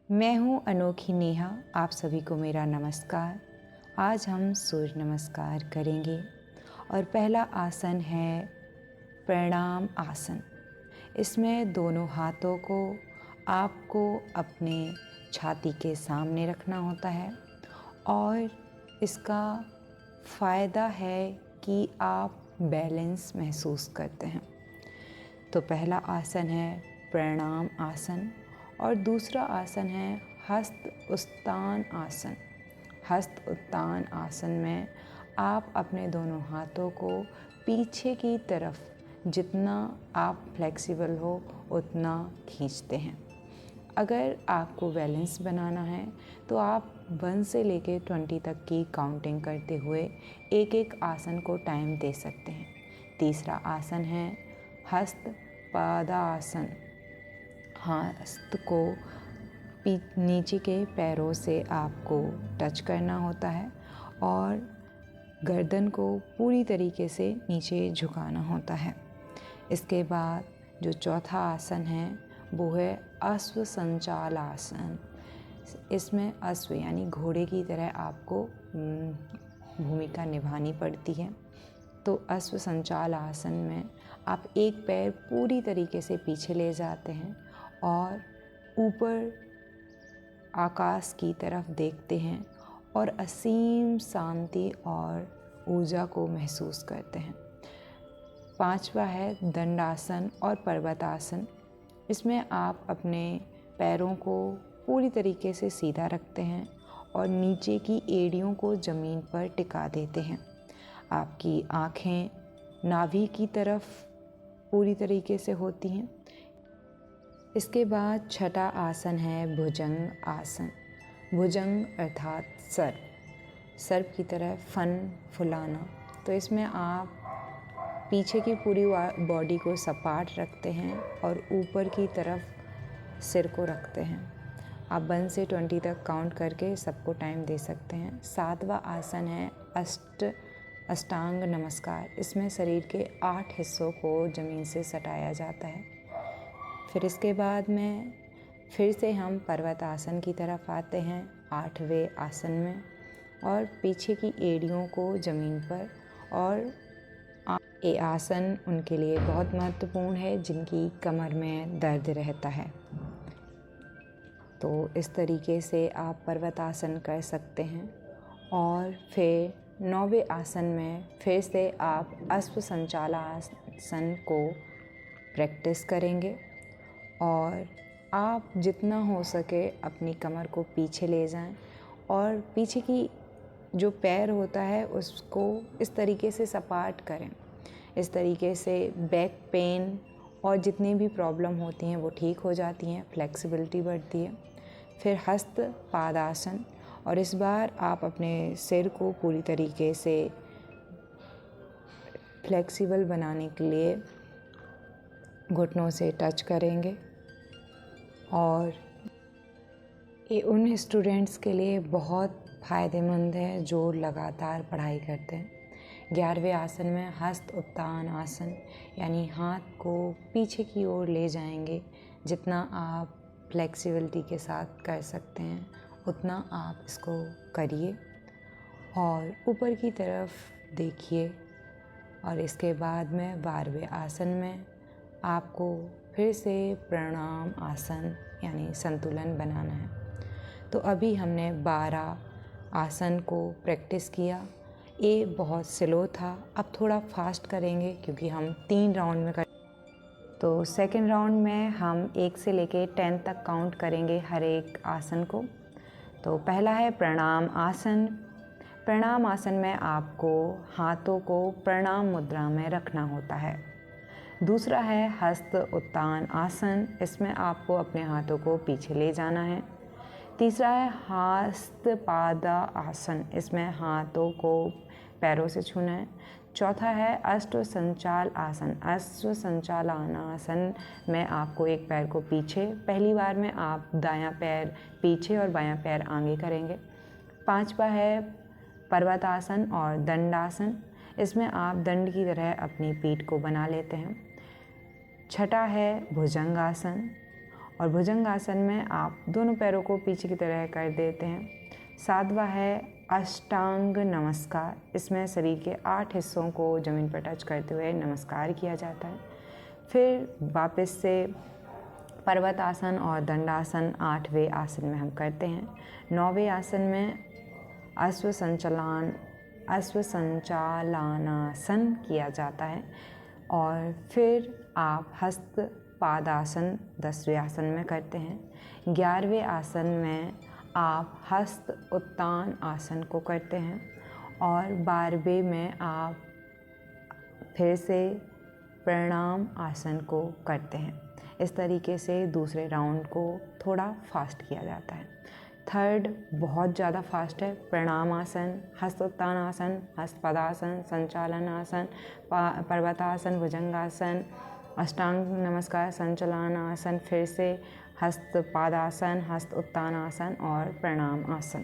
मैं हूँ अनोखी नेहा। आप सभी को मेरा नमस्कार। आज हम सूर्य नमस्कार करेंगे और पहला आसन है प्रणाम आसन। इसमें दोनों हाथों को आपको अपने छाती के सामने रखना होता है और इसका फ़ायदा है कि आप बैलेंस महसूस करते हैं। तो पहला आसन है प्रणाम आसन और दूसरा आसन है हस्त उत्तान आसन। हस्त उत्तान आसन में आप अपने दोनों हाथों को पीछे की तरफ जितना आप फ्लेक्सिबल हो उतना खींचते हैं। अगर आपको बैलेंस बनाना है तो आप 1 से लेके 20 तक की काउंटिंग करते हुए एक एक आसन को टाइम दे सकते हैं। तीसरा आसन है हस्त पादासन। हस्त को नीचे के पैरों से आपको टच करना होता है और गर्दन को पूरी तरीके से नीचे झुकाना होता है। इसके बाद जो चौथा आसन है वो है अश्व संचाल आसन। इसमें अश्व यानी घोड़े की तरह आपको भूमिका निभानी पड़ती है। तो अश्व संचाल आसन में आप एक पैर पूरी तरीके से पीछे ले जाते हैं और ऊपर आकाश की तरफ देखते हैं और असीम शांति और ऊर्जा को महसूस करते हैं। पांचवा है दंडासन और पर्वतासन। इसमें आप अपने पैरों को पूरी तरीके से सीधा रखते हैं और नीचे की एड़ियों को ज़मीन पर टिका देते हैं। आपकी आँखें नाभि की तरफ पूरी तरीके से होती हैं। इसके बाद छठा आसन है भुजंग आसन। भुजंग अर्थात सर्प की तरह फन फुलाना। तो इसमें आप पीछे की पूरी बॉडी को सपाट रखते हैं और ऊपर की तरफ सिर को रखते हैं। आप 1 से 20 तक काउंट करके सबको टाइम दे सकते हैं। सातवां आसन है अष्टांग नमस्कार। इसमें शरीर के 8 हिस्सों को ज़मीन से सटाया जाता है। फिर इसके बाद में फिर से हम पर्वत आसन की तरफ आते हैं 8वें आसन में और पीछे की एड़ियों को ज़मीन पर। और ये आसन उनके लिए बहुत महत्वपूर्ण है जिनकी कमर में दर्द रहता है। तो इस तरीके से आप पर्वतासन कर सकते हैं। और फिर 9वें आसन में फिर से आप अश्व संचालासन को प्रैक्टिस करेंगे और आप जितना हो सके अपनी कमर को पीछे ले जाएं और पीछे की जो पैर होता है उसको इस तरीके से सपाट करें। इस तरीके से बैक पेन और जितनी भी प्रॉब्लम होती हैं वो ठीक हो जाती हैं, फ्लेक्सिबिलिटी बढ़ती है। फिर हस्त पादासन और इस बार आप अपने सिर को पूरी तरीके से फ्लेक्सिबल बनाने के लिए घुटनों से टच करेंगे। और ये उन स्टूडेंट्स के लिए बहुत फ़ायदेमंद है जो लगातार पढ़ाई करते हैं। 11वें आसन में हस्त उत्तान आसन यानी हाथ को पीछे की ओर ले जाएंगे। जितना आप फ्लेक्सिबिलिटी के साथ कर सकते हैं उतना आप इसको करिए और ऊपर की तरफ देखिए। और इसके बाद में 12वें आसन में आपको फिर से प्रणाम आसन यानी संतुलन बनाना है। तो अभी हमने 12 आसन को प्रैक्टिस किया। ये बहुत स्लो था, अब थोड़ा फास्ट करेंगे क्योंकि हम 3 राउंड में तो सेकंड राउंड में हम 1 से लेके 10 तक काउंट करेंगे हर एक आसन को। तो पहला है प्रणाम आसन। प्रणाम आसन में आपको हाथों को प्रणाम मुद्रा में रखना होता है। दूसरा है हस्त उत्तान आसन। इसमें आपको अपने हाथों को पीछे ले जाना है। तीसरा है हस्त पादा आसन। इसमें हाथों को पैरों से छूना है। चौथा है अश्व संचाल आसन। अश्व संचाल आसन में आपको एक पैर को पीछे, पहली बार में आप दायां पैर पीछे और बायां पैर आगे करेंगे। पांचवा है पर्वतासन और दंडासन। इसमें आप दंड की तरह अपनी पीठ को बना लेते हैं। छठा है भुजंगासन और भुजंगासन में आप दोनों पैरों को पीछे की तरह कर देते हैं। 7वां है अष्टांग नमस्कार। इसमें शरीर के 8 हिस्सों को ज़मीन पर टच करते हुए नमस्कार किया जाता है। फिर वापस से पर्वत आसन और दंडासन 8वें आसन में हम करते हैं। 9वें आसन में अश्व संचालनासन किया जाता है। और फिर आप हस्त पादासन 10वें आसन में करते हैं। 11वें आसन में आप हस्त उत्तान आसन को करते हैं। और 12वें में आप फिर से प्रणाम आसन को करते हैं। इस तरीके से दूसरे राउंड को थोड़ा फास्ट किया जाता है। थर्ड बहुत ज़्यादा फास्ट है। प्रणाम आसन, हस्तोत्तान आसन, हस्तपदासन, संचालन आसन, पर्वतासन, भुजंगासन, अष्टांग नमस्कार, संचालन आसन, फिर से हस्त पादासन, हस्त उत्तान आसन और प्रणाम आसन।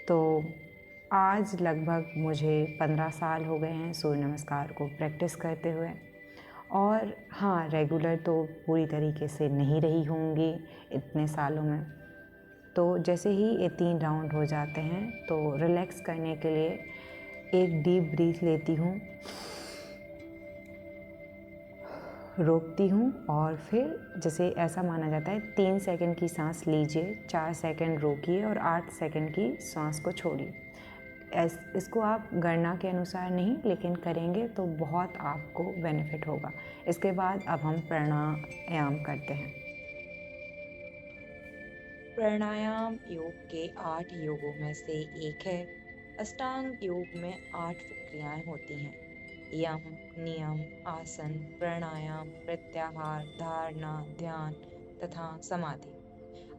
तो आज लगभग मुझे 15 साल हो गए हैं सूर्य नमस्कार को प्रैक्टिस करते हुए। और हाँ, रेगुलर तो पूरी तरीके से नहीं रही होंगी इतने सालों में। तो जैसे ही ये 3 राउंड हो जाते हैं तो रिलैक्स करने के लिए एक डीप ब्रीथ लेती हूँ, रोकती हूँ और फिर जैसे ऐसा माना जाता है 3 सेकंड की सांस लीजिए, 4 सेकंड रोकिए और 8 सेकंड की सांस को छोड़िए। इसको आप गणना के अनुसार नहीं, लेकिन करेंगे तो बहुत आपको बेनिफिट होगा। इसके बाद अब हम प्राणायाम करते हैं। प्राणायाम योग के 8 योगों में से एक है। अष्टांग योग में 8 प्रक्रियाएं होती हैं: यम, नियम, आसन, प्राणायाम, प्रत्याहार, धारणा, ध्यान तथा समाधि।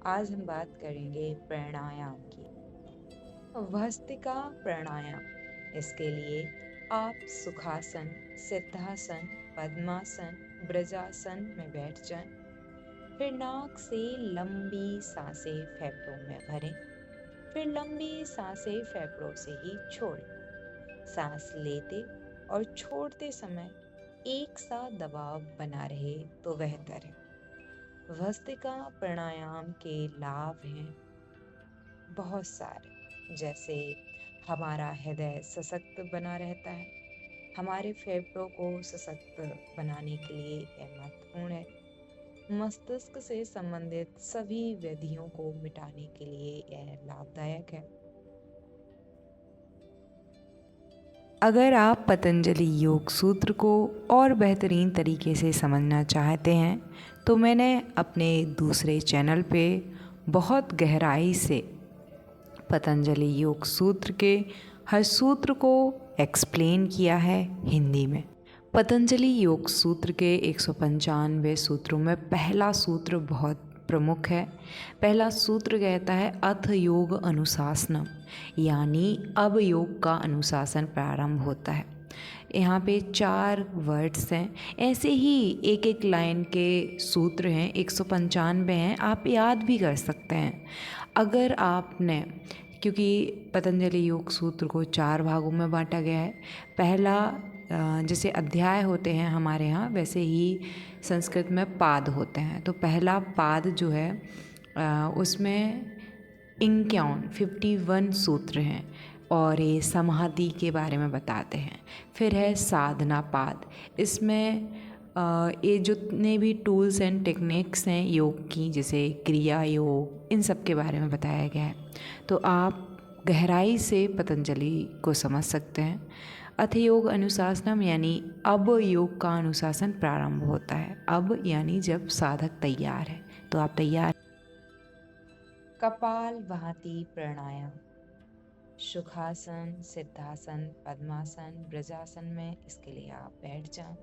आज हम बात करेंगे प्राणायाम की। भस्त्रिका प्राणायाम। इसके लिए आप सुखासन, सिद्धासन, पद्मासन, ब्रजासन में बैठ जाएं। फिर नाक से लंबी सांसें फेफड़ों में भरें, फिर लंबी सांसें फेफड़ों से ही छोड़ें। सांस लेते और छोड़ते समय एक सा दबाव बना रहे तो बेहतर है। भस्त्रिका प्राणायाम के लाभ हैं बहुत सारे, जैसे हमारा हृदय सशक्त बना रहता है, हमारे फेफड़ों को सशक्त बनाने के लिए यह महत्वपूर्ण है, मस्तिष्क से संबंधित सभी व्याधियों को मिटाने के लिए यह लाभदायक है। अगर आप पतंजलि योग सूत्र को और बेहतरीन तरीके से समझना चाहते हैं तो मैंने अपने दूसरे चैनल पे बहुत गहराई से पतंजलि योग सूत्र के हर सूत्र को एक्सप्लेन किया है हिंदी में। पतंजलि योग सूत्र के 195 सूत्रों में पहला सूत्र बहुत प्रमुख है। पहला सूत्र कहता है अथ योग अनुशासनम, यानी अब योग का अनुशासन प्रारंभ होता है। यहाँ पे 4 वर्ड्स हैं। ऐसे ही एक एक लाइन के सूत्र हैं, 195 हैं, आप याद भी कर सकते हैं अगर आपने, क्योंकि पतंजलि योग सूत्र को 4 भागों में बांटा गया है। पहला जैसे अध्याय होते हैं हमारे यहाँ, वैसे ही संस्कृत में पाद होते हैं। तो पहला पाद जो है उसमें 51 सूत्र हैं और ये समाधि के बारे में बताते हैं। फिर है साधना पाद। इसमें ये जितने भी टूल्स एंड टेक्निक्स हैं योग की, जैसे क्रिया योग, इन सब के बारे में बताया गया है। तो आप गहराई से पतंजलि को समझ सकते हैं। अथ योग अनुशासनम, यानी अब योग का अनुशासन प्रारंभ होता है। अब यानी जब साधक तैयार है, तो आप तैयार। कपालभाति प्राणायाम। सुखासन, सिद्धासन, पद्मासन, ब्रजासन में इसके लिए आप बैठ जाएं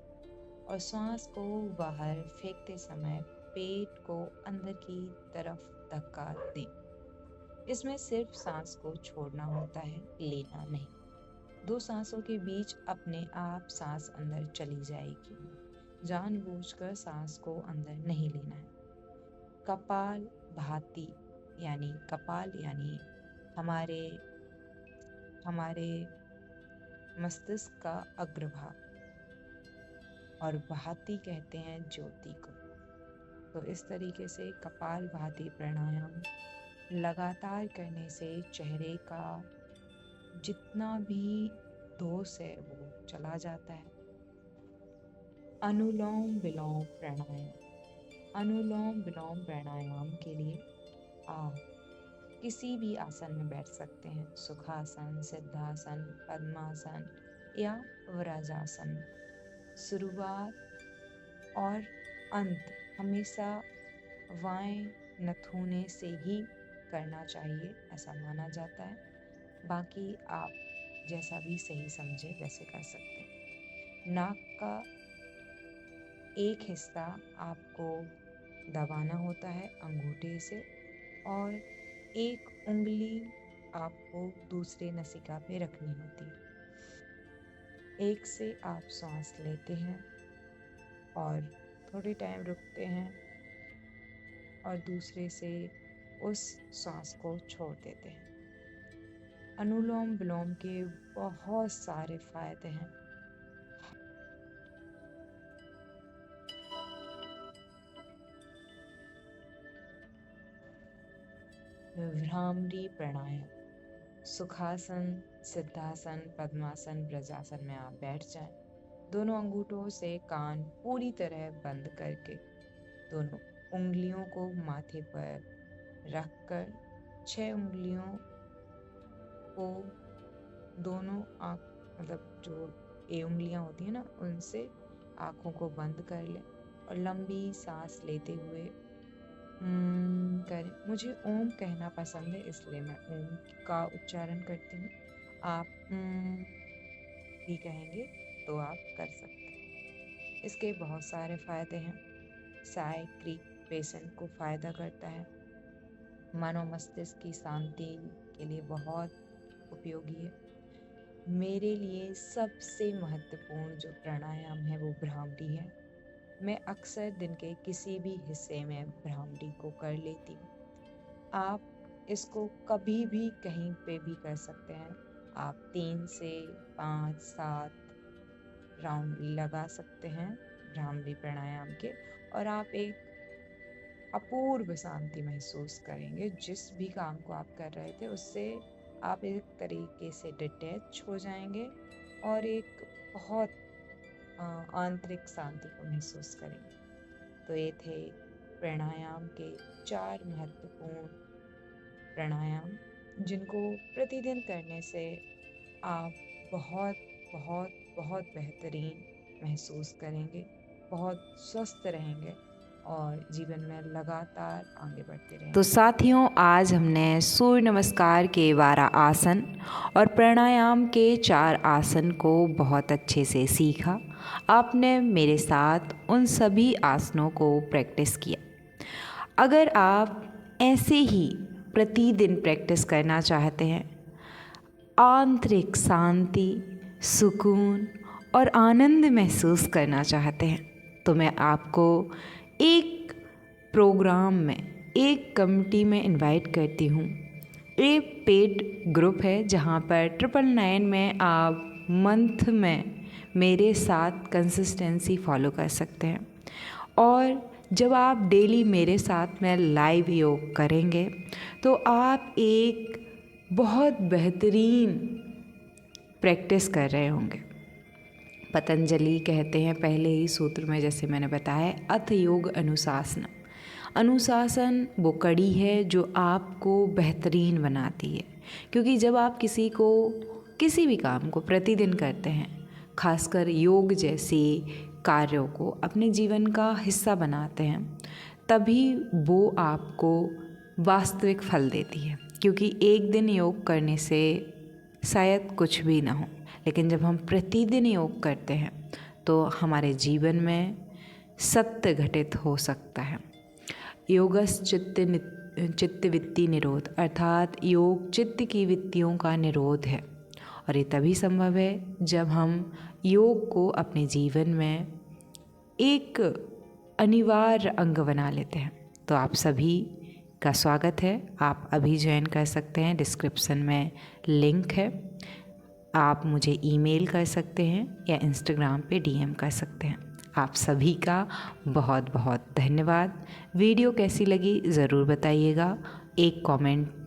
और सांस को बाहर फेंकते समय पेट को अंदर की तरफ धक्का दें। इसमें सिर्फ सांस को छोड़ना होता है, लेना नहीं। 2 सांसों के बीच अपने आप सांस अंदर चली जाएगी। जानबूझकर सांस को अंदर नहीं लेना है। कपाल भाति यानी कपाल यानी हमारे मस्तिष्क का अग्रभाग, और भाति कहते हैं ज्योति को। तो इस तरीके से कपालभाति प्राणायाम लगातार करने से चेहरे का जितना भी दोष है वो चला जाता है। अनुलोम विलोम प्राणायाम। अनुलोम विलोम प्राणायाम के लिए आप किसी भी आसन में बैठ सकते हैं, सुखासन, सिद्धासन, पद्मासन या वज्रासन। शुरुआत और अंत हमेशा बाएं नथुने से ही करना चाहिए, ऐसा माना जाता है। बाकी आप जैसा भी सही समझे वैसे कर सकते हैं। नाक का एक हिस्सा आपको दबाना होता है अंगूठे से और एक उंगली आपको दूसरे नसिका पे रखनी होती है। एक से आप सांस लेते हैं और थोड़ी टाइम रुकते हैं और दूसरे से उस सांस को छोड़ देते हैं। अनुलोम विलोम के बहुत सारे फायदे हैं। भ्रामरी प्राणायाम। सुखासन, सिद्धासन, पद्मासन, वज्रासन में आप बैठ जाएं। दोनों अंगूठों से कान पूरी तरह बंद करके दोनों उंगलियों को माथे पर रखकर 6 उंगलियों को दोनों आँख मतलब जो ये उंगलियां होती है ना उनसे आँखों को बंद कर लें और लंबी सांस लेते हुए करें। मुझे ओम कहना पसंद है इसलिए मैं ओम का उच्चारण करती हूँ। आप भी कहेंगे तो आप कर सकते हैं। इसके बहुत सारे फायदे हैं। साइक्रिक पेशेंट को फायदा करता है। मनो मस्तिष्क की शांति के लिए बहुत उपयोगी है। मेरे लिए सबसे महत्वपूर्ण जो प्राणायाम है वो भ्रामरी है। मैं अक्सर दिन के किसी भी हिस्से में भ्रामरी को कर लेती हूँ। आप इसको कभी भी कहीं पे भी कर सकते हैं। आप 3 से 5, 7 राउंड लगा सकते हैं भ्रामरी प्राणायाम के और आप एक अपूर्व शांति महसूस करेंगे। जिस भी काम को आप कर रहे थे उससे आप एक तरीके से डिटैच हो जाएंगे और एक बहुत आंतरिक शांति को महसूस करेंगे। तो ये थे प्राणायाम के 4 महत्वपूर्ण प्राणायाम जिनको प्रतिदिन करने से आप बहुत बहुत बहुत बेहतरीन महसूस करेंगे, बहुत स्वस्थ रहेंगे और जीवन में लगातार आगे बढ़ते रहेंगे। तो साथियों, आज हमने सूर्य नमस्कार के 12 आसन और प्राणायाम के 4 आसन को बहुत अच्छे से सीखा। आपने मेरे साथ उन सभी आसनों को प्रैक्टिस किया। अगर आप ऐसे ही प्रतिदिन प्रैक्टिस करना चाहते हैं, आंतरिक शांति, सुकून और आनंद महसूस करना चाहते हैं, तो मैं आपको एक प्रोग्राम में, एक कम्युनिटी में इनवाइट करती हूँ। एक पेड ग्रुप है जहाँ पर 999 में आप मंथ में मेरे साथ कंसिस्टेंसी फॉलो कर सकते हैं। और जब आप डेली मेरे साथ में लाइव योग करेंगे तो आप एक बहुत बेहतरीन प्रैक्टिस कर रहे होंगे। पतंजलि कहते हैं पहले ही सूत्र में, जैसे मैंने बताया, अथ योग अनुशासन। अनुशासन वो कड़ी है जो आपको बेहतरीन बनाती है, क्योंकि जब आप किसी भी काम को प्रतिदिन करते हैं, खासकर योग जैसे कार्यों को अपने जीवन का हिस्सा बनाते हैं, तभी वो आपको वास्तविक फल देती है। क्योंकि एक दिन योग करने से शायद कुछ भी ना हो, लेकिन जब हम प्रतिदिन योग करते हैं तो हमारे जीवन में सत्य घटित हो सकता है। योगस चित्त वृत्ति निरोध, अर्थात योग चित्त की वृत्तियों का निरोध है। और ये तभी संभव है जब हम योग को अपने जीवन में एक अनिवार्य अंग बना लेते हैं। तो आप सभी का स्वागत है। आप अभी ज्वाइन कर सकते हैं, डिस्क्रिप्शन में लिंक है। आप मुझे ईमेल कर सकते हैं या इंस्टाग्राम पे DM कर सकते हैं। आप सभी का बहुत बहुत धन्यवाद। वीडियो कैसी लगी ज़रूर बताइएगा, एक कमेंट